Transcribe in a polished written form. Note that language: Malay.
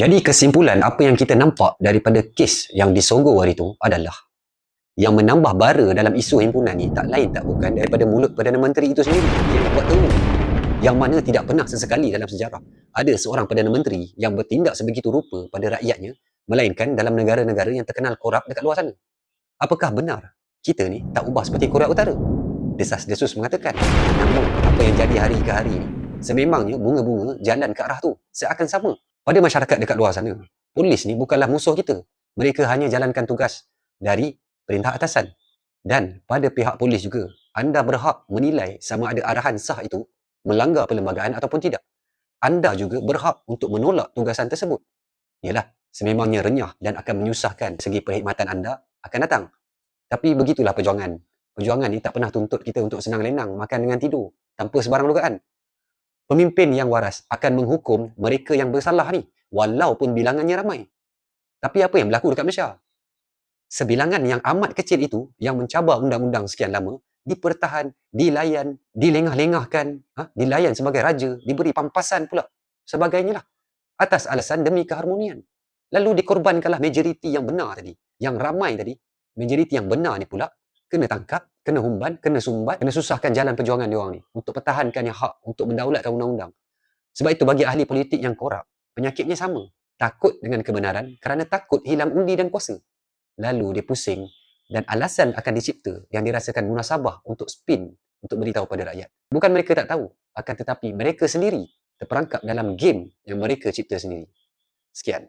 Jadi kesimpulan apa yang kita nampak daripada kes yang disogok hari itu adalah yang menambah bara dalam isu himpunan ni tak lain tak bukan daripada mulut Perdana Menteri itu sendiri yang buat teruk, yang mana tidak pernah sesekali dalam sejarah ada seorang Perdana Menteri yang bertindak sebegitu rupa pada rakyatnya, melainkan dalam negara-negara yang terkenal korup dekat luar sana. Apakah benar kita ni tak ubah seperti Korea Utara? Desas-desus mengatakan. Namun apa yang jadi hari ke hari ni, sememangnya bunga-bunga jalan ke arah tu seakan sama. Pada masyarakat dekat luar sana, polis ni bukanlah musuh kita. Mereka hanya jalankan tugas dari perintah atasan. Dan pada pihak polis juga, anda berhak menilai sama ada arahan sah itu melanggar perlembagaan ataupun tidak. Anda juga berhak untuk menolak tugasan tersebut. Yalah, sememangnya renyah dan akan menyusahkan segi perkhidmatan anda akan datang. Tapi begitulah perjuangan. Perjuangan ni tak pernah tuntut kita untuk senang lenang, makan dengan tidur, tanpa sebarang dugaan. Pemimpin yang waras akan menghukum mereka yang bersalah ni, walaupun bilangannya ramai. Tapi apa yang berlaku dekat Malaysia? Sebilangan yang amat kecil itu, yang mencabar undang-undang sekian lama, dipertahan, dilayan, dilengah-lengahkan, dilayan sebagai raja, diberi pampasan pula, sebagainya lah. Atas alasan demi keharmonian. Lalu dikorbankanlah majoriti yang benar tadi, yang ramai tadi, majoriti yang benar ni pula, kena tangkap, kena humban, kena sumbat, kena susahkan jalan perjuangan diorang ni untuk pertahankan yang hak, untuk mendaulatkan undang-undang. Sebab itu bagi ahli politik yang korup, penyakitnya sama. Takut dengan kebenaran kerana takut hilang undi dan kuasa. Lalu dia pusing dan alasan akan dicipta yang dirasakan munasabah untuk spin, untuk beritahu pada rakyat. Bukan mereka tak tahu, akan tetapi mereka sendiri terperangkap dalam game yang mereka cipta sendiri. Sekian.